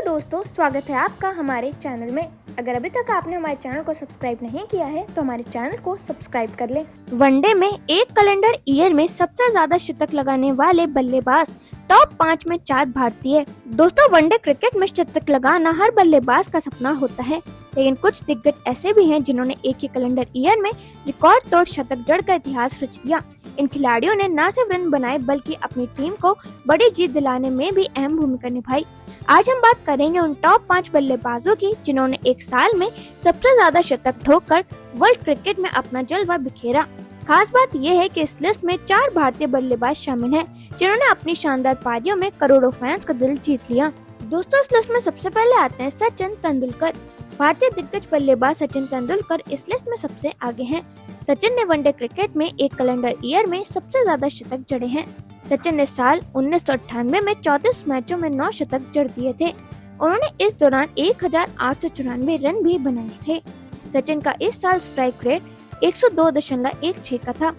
दोस्तों, स्वागत है आपका हमारे चैनल में। अगर अभी तक आपने हमारे चैनल को सब्सक्राइब नहीं किया है तो हमारे चैनल को सब्सक्राइब कर लें। वनडे में एक कैलेंडर ईयर में सबसे ज्यादा शतक लगाने वाले बल्लेबाज टॉप 5 में 4 भारतीय। दोस्तों, वनडे क्रिकेट में शतक लगाना हर बल्लेबाज का सपना होता है, लेकिन कुछ दिग्गज ऐसे भी हैं जिन्होंने एक ही कैलेंडर ईयर में रिकॉर्ड तोड़ शतक जड़कर इतिहास रच दिया। इन खिलाड़ियों ने न सिर्फ रन बनाए बल्कि अपनी टीम को बड़ी जीत दिलाने में भी अहम भूमिका निभाई। आज हम बात करेंगे उन टॉप 5 बल्लेबाजों की जिन्होंने एक साल में सबसे ज्यादा शतक ठोककर वर्ल्ड क्रिकेट में अपना जलवा बिखेरा। खास बात यह है कि इस लिस्ट में 4 भारतीय बल्लेबाज शामिल हैं जिन्होंने अपनी शानदार पारियों में करोड़ों फैंस का दिल जीत लिया। दोस्तों, इस लिस्ट में सबसे पहले आते हैं सचिन तेंदुलकर। भारतीय दिग्गज बल्लेबाज सचिन तेंदुलकर इस लिस्ट में सबसे आगे हैं। सचिन ने वनडे क्रिकेट में एक कैलेंडर ईयर में सबसे ज्यादा शतक जड़े हैं। सचिन ने साल 1998 में 34 मैचों में 9 शतक जड़ दिए थे। उन्होंने इस दौरान 1894 रन भी बनाए थे। सचिन का इस साल स्ट्राइक रेट 102.16 का था।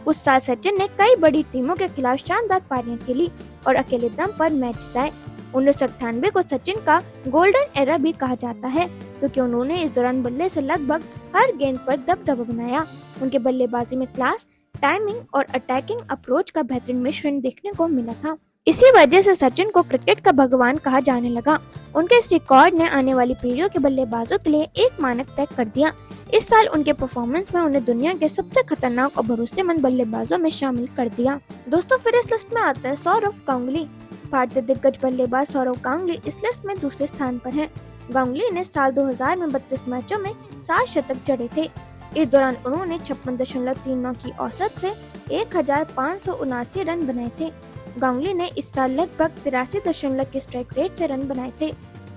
उस साल सचिन ने कई बड़ी टीमों के खिलाफ शानदार पारियां खेली और अकेले दम पर मैच जिताए। 1998 को सचिन का गोल्डन एरा भी कहा जाता है क्योंकि उन्होंने इस दौरान बल्ले से लगभग हर गेंद पर दबदबा बनाया। उनके बल्लेबाजी में क्लास, टाइमिंग और अटैकिंग अप्रोच का बेहतरीन मिश्रण देखने को मिला था। इसी वजह से सचिन को क्रिकेट का भगवान कहा जाने लगा। उनके इस रिकॉर्ड ने आने वाली पीढ़ियों के बल्लेबाजों के लिए एक मानक तय कर दिया। इस साल उनके परफॉर्मेंस में उन्हें दुनिया के सबसे खतरनाक और भरोसेमंद बल्लेबाजों में शामिल कर दिया। दोस्तों, फिर इस लिस्ट में आता है सौरव गांगुली। भारतीय दिग्गज बल्लेबाज सौरव गांगुली इस लिस्ट में दूसरे स्थान पर हैं। गांगुली ने साल 2000 में 32 मैचों में 7 शतक जड़े थे। इस दौरान उन्होंने 56.39 की औसत से 1579 रन बनाए थे। गांगुली ने इस साल लगभग 83 के स्ट्राइक रेट से रन बनाए थे।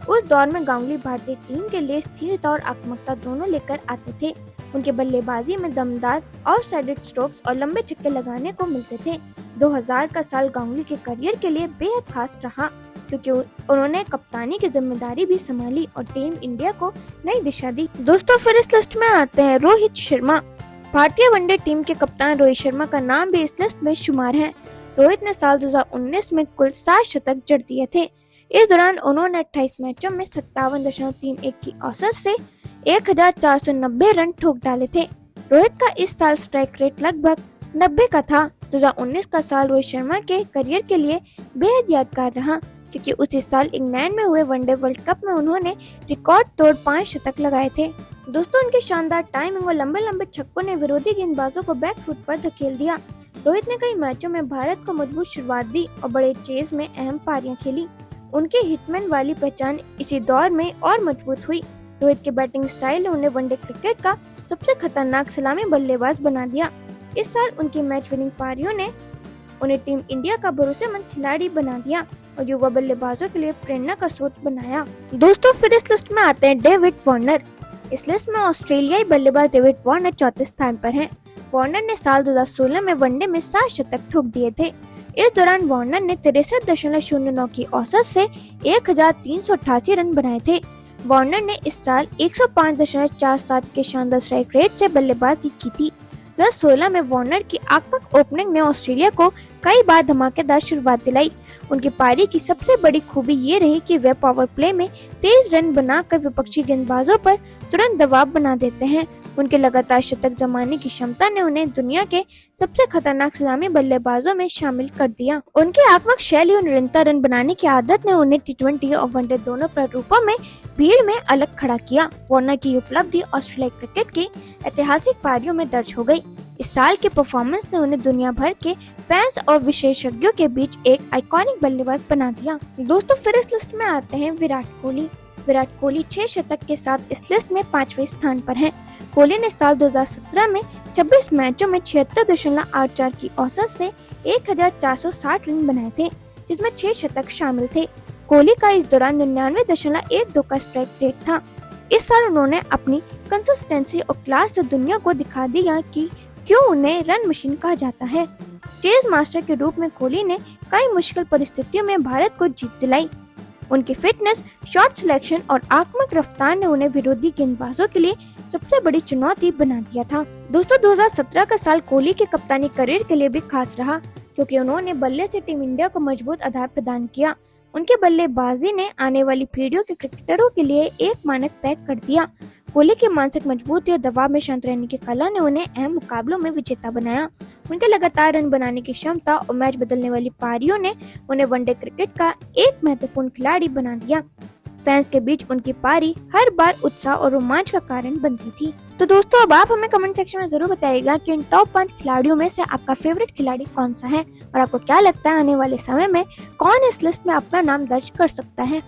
उस दौर में गांगुली भारतीय टीम के लिए स्थिरता और आक्रामकता दोनों लेकर आते थे। उनके बल्लेबाजी में दमदार आउटसाइडेड स्ट्रोक्स और लंबे छक्के लगाने को मिलते थे। 2000 का साल गांगुली के करियर के लिए बेहद खास रहा क्योंकि उन्होंने कप्तानी की जिम्मेदारी भी संभाली और टीम इंडिया को नई दिशा दी। दोस्तों, फिर इस लिस्ट में आते हैं रोहित शर्मा। भारतीय वनडे टीम के कप्तान रोहित शर्मा का नाम भी इस लिस्ट में शुमार है। रोहित ने साल 2019 में कुल 7 शतक जड़ दिए थे। इस दौरान उन्होंने 28 मैचों में 57.31 की औसत से 1490 रन ठोक डाले थे। रोहित का इस साल स्ट्राइक रेट लगभग 90 का था। 2019 का साल रोहित शर्मा के करियर के लिए बेहद यादगार रहा क्योंकि उसी साल इंग्लैंड में हुए वनडे वर्ल्ड कप में उन्होंने रिकॉर्ड तोड़ 5 शतक लगाए थे। दोस्तों, उनके शानदार टाइमिंग और लंबे लंबे छक्कों ने विरोधी गेंदबाजों को बैक फुट पर धकेल दिया। रोहित ने कई मैचों में भारत को मजबूत शुरुआत दी और बड़े चेज में अहम पारियां खेली। उनके हिटमैन वाली पहचान इसी दौर में और मजबूत हुई। रोहित के बैटिंग स्टाइल ने उन्हें वनडे क्रिकेट का सबसे खतरनाक सलामी बल्लेबाज बना दिया। इस साल उनकी मैच विनिंग पारियों ने उन्हें टीम इंडिया का भरोसेमंद खिलाड़ी बना दिया और युवा बल्लेबाजों के लिए प्रेरणा का स्रोत बनाया। दोस्तों, फिर इस लिस्ट में आते हैं डेविड वार्नर। इस लिस्ट में ऑस्ट्रेलियाई बल्लेबाज डेविड वार्नर चौथे स्थान पर हैं। वार्नर ने साल 2016 में वनडे में 7 शतक ठोक दिए थे। इस दौरान वार्नर ने 63.09 की औसत से 1388 रन बनाए थे। वार्नर ने इस साल 105.47 के शानदार स्ट्राइक रेट से बल्लेबाजी की थी। 2016 में वार्नर की आक्रामक ओपनिंग ने ऑस्ट्रेलिया को कई बार धमाकेदार शुरुआत दिलाई। उनकी पारी की सबसे बड़ी खूबी ये रही कि वे पावर प्ले में तेज रन बनाकर विपक्षी गेंदबाजों पर तुरंत दबाव बना देते हैं। उनके लगातार शतक जमाने की क्षमता ने उन्हें दुनिया के सबसे खतरनाक सलामी बल्लेबाजों में शामिल कर दिया। उनकी आक्रामक शैली और निरंतर रन बनाने की आदत ने उन्हें टी20 और वनडे दोनों प्रारूपों में भीड़ में अलग खड़ा किया। वार्नर की उपलब्धि ऑस्ट्रेलियाई क्रिकेट की ऐतिहासिक पारियों में दर्ज हो गई। इस साल के परफॉर्मेंस ने उन्हें दुनिया भर के फैंस और विशेषज्ञों के बीच एक आइकॉनिक बल्लेबाज बना दिया। दोस्तों, फिर इस लिस्ट में आते हैं विराट कोहली। विराट कोहली 6 शतक के साथ इस लिस्ट में 5वें स्थान पर हैं। कोहली ने साल 2017 में 26 मैचों में 76.84 की औसत से 1460 रन बनाए थे, जिसमें 6 शतक शामिल थे। कोहली का इस दौरान 99.12 का स्ट्राइक रेट था। इस साल उन्होंने अपनी कंसिस्टेंसी और क्लास से दुनिया को दिखा दिया कि क्यों उन्हें रन मशीन कहा जाता है। चेज मास्टर के रूप में कोहली ने कई मुश्किल परिस्थितियों में भारत को जीत दिलाई। उनकी फिटनेस, शॉट सिलेक्शन और आक्रामक रफ्तार ने उन्हें विरोधी गेंदबाजों के लिए सबसे बड़ी चुनौती बना दिया था। दोस्तों, 2017 का साल कोहली के कप्तानी करियर के लिए भी खास रहा क्योंकि उन्होंने बल्ले से टीम इंडिया को मजबूत आधार प्रदान किया। उनके बल्लेबाजी ने आने वाली पीढ़ियों के क्रिकेटरों के लिए एक मानक तय कर दिया। कोहली की मानसिक मजबूती और दबाव में शांत रहने की कला ने उन्हें अहम मुकाबलों में विजेता बनाया। उनके लगातार रन बनाने की क्षमता और मैच बदलने वाली पारियों ने उन्हें वनडे क्रिकेट का एक महत्वपूर्ण खिलाड़ी बना दिया। फैंस के बीच उनकी पारी हर बार उत्साह और रोमांच का कारण बनती थी। तो दोस्तों, अब आप हमें कमेंट सेक्शन में जरूर बताइएगा कि इन टॉप 5 खिलाड़ियों में से आपका फेवरेट खिलाड़ी कौन सा है और आपको क्या लगता है आने वाले समय में कौन इस लिस्ट में अपना नाम दर्ज कर सकता है।